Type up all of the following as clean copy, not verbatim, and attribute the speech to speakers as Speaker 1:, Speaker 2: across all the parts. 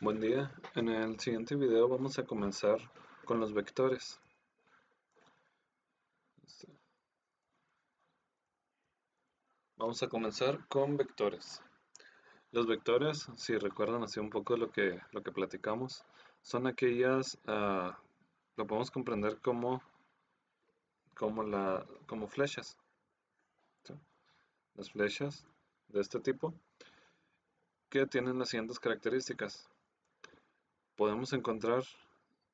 Speaker 1: Buen día. En el siguiente video vamos a comenzar con los vectores. Vamos a comenzar con vectores. Los vectores, si recuerdan así un poco lo que platicamos, son aquellas, lo podemos comprender como flechas, ¿sí? Las flechas de este tipo que tienen las siguientes características. Podemos encontrar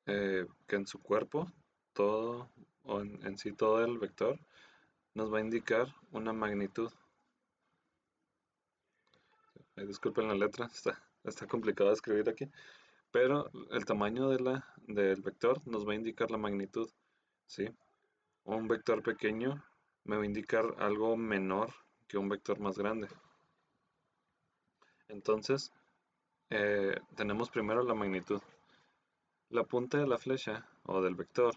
Speaker 1: que en su cuerpo, todo, o en sí todo el vector, nos va a indicar una magnitud. Disculpen la letra, está complicado de escribir aquí, pero el tamaño del vector nos va a indicar la magnitud, ¿sí? Un vector pequeño me va a indicar algo menor que un vector más grande. Entonces, tenemos primero la magnitud. La punta de la flecha o del vector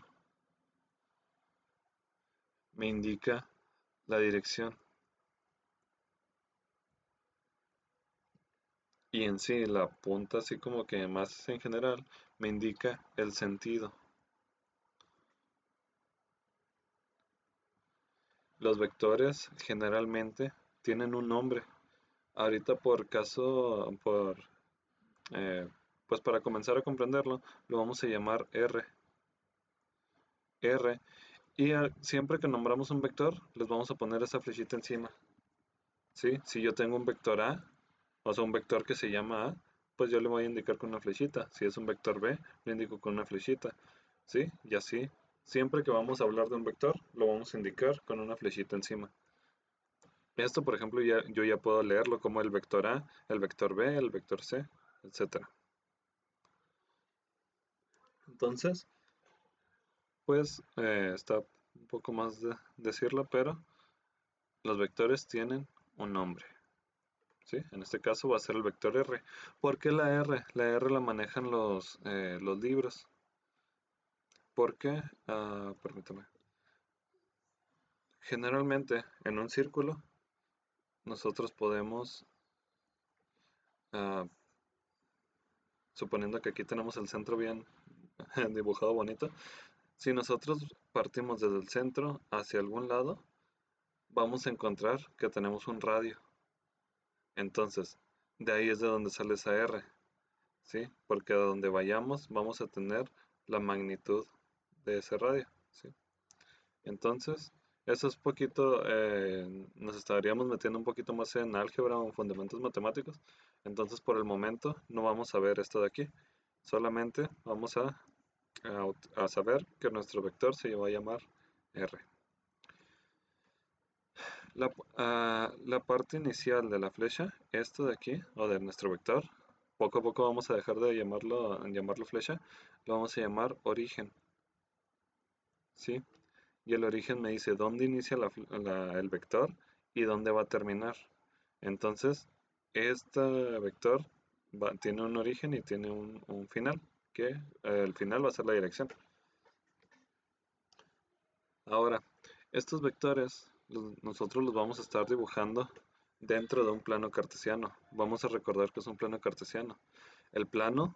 Speaker 1: me indica la dirección. Y en sí, la punta, así como que más en general, me indica el sentido. Los vectores generalmente tienen un nombre. Ahorita eh, pues para comenzar a comprenderlo, lo vamos a llamar R. R. Y siempre que nombramos un vector, les vamos a poner esa flechita encima. ¿Sí? Si yo tengo un vector A, o sea, un vector que se llama A, pues yo le voy a indicar con una flechita. Si es un vector B, le indico con una flechita. ¿Sí? Y así, siempre que vamos a hablar de un vector, lo vamos a indicar con una flechita encima. Esto, por ejemplo, yo ya puedo leerlo como el vector A, el vector B, el vector C, etcétera. Entonces, pues está un poco más de decirlo, pero los vectores tienen un nombre. ¿Sí? En este caso va a ser el vector R. ¿Por qué la R? La R la manejan los libros. Porque, permítame, generalmente en un círculo nosotros podemos, ah, suponiendo que aquí tenemos el centro bien dibujado bonito, si nosotros partimos desde el centro hacia algún lado, vamos a encontrar que tenemos un radio. Entonces, de ahí es de donde sale esa R, ¿sí? Porque a donde vayamos vamos a tener la magnitud de ese radio, ¿sí? Entonces, eso es poquito, nos estaríamos metiendo un poquito más en álgebra o en fundamentos matemáticos. Entonces, por el momento, no vamos a ver esto de aquí. Solamente vamos a saber que nuestro vector se va a llamar R. La parte inicial de la flecha, esto de aquí, o de nuestro vector, poco a poco vamos a dejar de llamarlo flecha, lo vamos a llamar origen, ¿sí? Y el origen me dice dónde inicia el vector y dónde va a terminar. Entonces, este vector tiene un origen y tiene un final, que el final va a ser la dirección. Ahora, estos vectores nosotros los vamos a estar dibujando dentro de un plano cartesiano. Vamos a recordar que es un plano cartesiano. El plano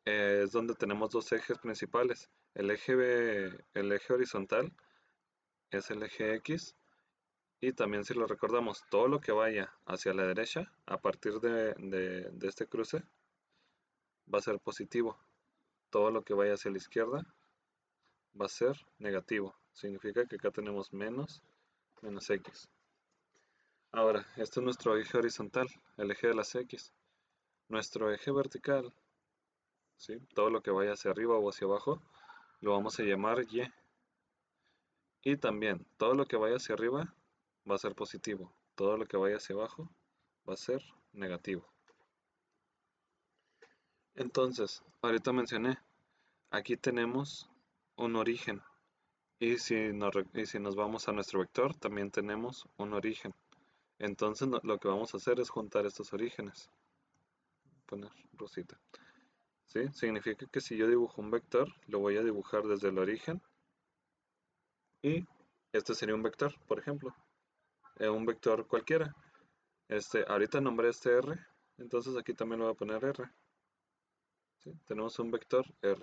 Speaker 1: es donde tenemos dos ejes principales. El eje horizontal es el eje X y también si lo recordamos, todo lo que vaya hacia la derecha a partir de este cruce va a ser positivo. Todo lo que vaya hacia la izquierda va a ser negativo. Significa que acá tenemos menos X. Ahora, este es nuestro eje horizontal, el eje de las X. Nuestro eje vertical, ¿sí? Todo lo que vaya hacia arriba o hacia abajo, lo vamos a llamar Y. Y también, todo lo que vaya hacia arriba va a ser positivo. Todo lo que vaya hacia abajo va a ser negativo. Entonces, ahorita mencioné, aquí tenemos un origen. Y si nos vamos a nuestro vector, también tenemos un origen. Entonces, lo que vamos a hacer es juntar estos orígenes. Poner rosita. ¿Sí? Significa que si yo dibujo un vector, lo voy a dibujar desde el origen y este sería un vector, por ejemplo, un vector cualquiera. Ahorita nombré este R, entonces aquí también le voy a poner R. ¿sí? Tenemos un vector R.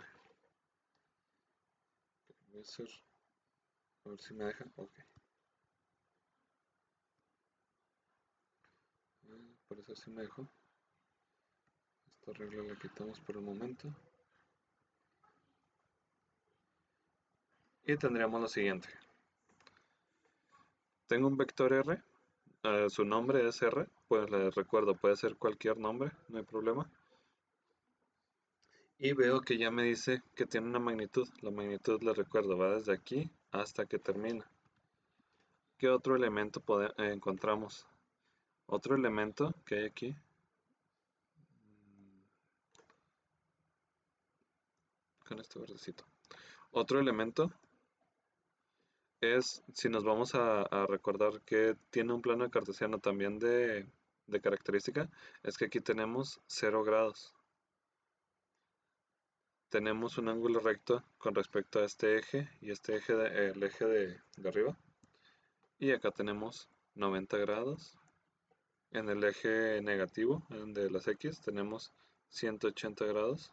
Speaker 1: Voy a hacer, a ver si me deja. Ok. Parece si me dejó. Esta regla la quitamos por el momento. Y tendríamos lo siguiente. Tengo un vector R. Su nombre es R. Pues les recuerdo, puede ser cualquier nombre, no hay problema. Y veo que ya me dice que tiene una magnitud. La magnitud, les recuerdo, va desde aquí hasta que termina. ¿Qué otro elemento encontramos? Otro elemento que hay aquí. Con este verdecito. Otro elemento es, si nos vamos a recordar que tiene un plano cartesiano también de característica, es que aquí tenemos 0 grados. Tenemos un ángulo recto con respecto a este eje y este eje, el eje de arriba. Y acá tenemos 90 grados. En el eje negativo, en de las X, tenemos 180 grados.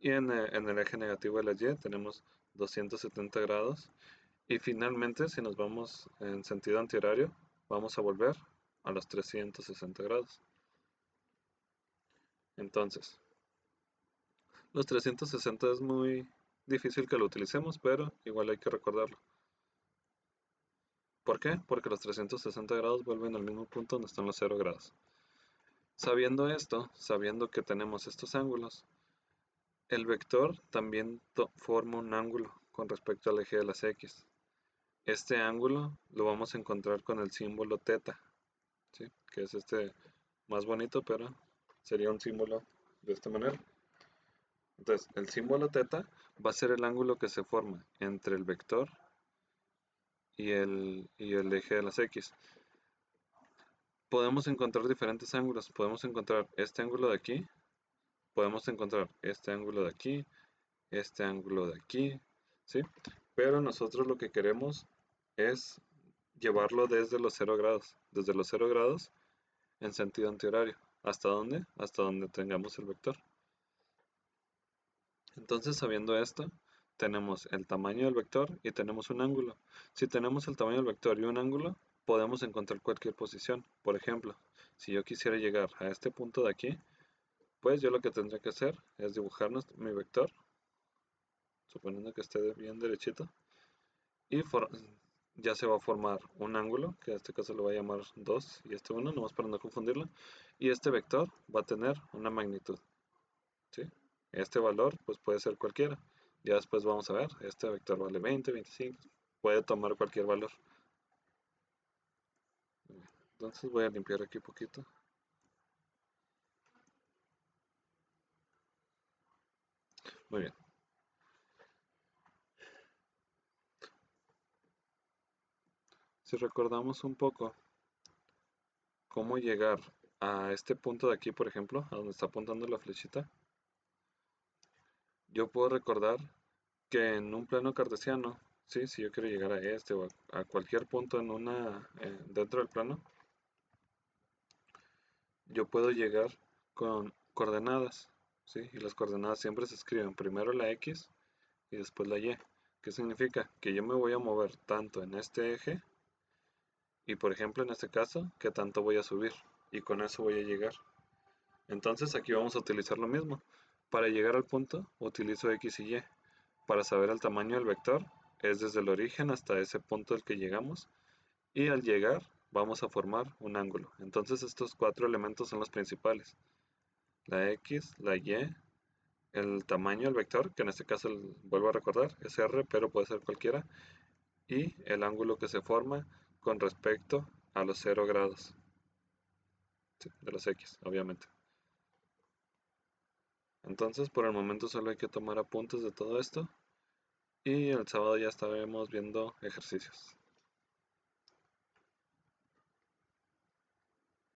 Speaker 1: Y en el eje negativo de la Y tenemos 270 grados. Y finalmente, si nos vamos en sentido antihorario, vamos a volver a los 360 grados. Entonces, los 360 es muy difícil que lo utilicemos, pero igual hay que recordarlo. ¿Por qué? Porque los 360 grados vuelven al mismo punto donde están los 0 grados. Sabiendo esto, sabiendo que tenemos estos ángulos, el vector también forma un ángulo con respecto al eje de las X. Este ángulo lo vamos a encontrar con el símbolo θ, ¿sí? Que es este más bonito, pero sería un símbolo de esta manera. Entonces, el símbolo θ va a ser el ángulo que se forma entre el vector y el eje de las X. Podemos encontrar diferentes ángulos. Podemos encontrar este ángulo de aquí, podemos encontrar este ángulo de aquí, este ángulo de aquí, ¿sí? Pero nosotros lo que queremos es llevarlo desde los 0 grados. Desde los 0 grados en sentido antihorario. ¿Hasta dónde? Hasta donde tengamos el vector. Entonces, sabiendo esto, tenemos el tamaño del vector y tenemos un ángulo. Si tenemos el tamaño del vector y un ángulo, podemos encontrar cualquier posición. Por ejemplo, si yo quisiera llegar a este punto de aquí, pues yo lo que tendría que hacer es dibujar mi vector, suponiendo que esté bien derechito, y ya se va a formar un ángulo, que en este caso lo voy a llamar 2 y este 1, nomás para no confundirlo, y este vector va a tener una magnitud, ¿sí? Este valor pues puede ser cualquiera, ya después vamos a ver, este vector vale 20, 25, puede tomar cualquier valor. Entonces voy a limpiar aquí un poquito. Muy bien. Si recordamos un poco cómo llegar a este punto de aquí, por ejemplo, a donde está apuntando la flechita, yo puedo recordar que en un plano cartesiano, ¿sí? Si yo quiero llegar a este o a cualquier punto dentro del plano, yo puedo llegar con coordenadas, ¿sí? Y las coordenadas siempre se escriben primero la X y después la Y. ¿Qué significa? Que yo me voy a mover tanto en este eje y, por ejemplo, en este caso, que tanto voy a subir y con eso voy a llegar. Entonces aquí vamos a utilizar lo mismo. Para llegar al punto utilizo X y Y. Para saber el tamaño del vector es desde el origen hasta ese punto al que llegamos y al llegar vamos a formar un ángulo. Entonces estos 4 elementos son los principales. La X, la Y, el tamaño del vector, que en este caso vuelvo a recordar, es R, pero puede ser cualquiera, y el ángulo que se forma con respecto a los 0 grados, sí, de los X, obviamente. Entonces por el momento solo hay que tomar apuntes de todo esto y el sábado ya estaremos viendo ejercicios.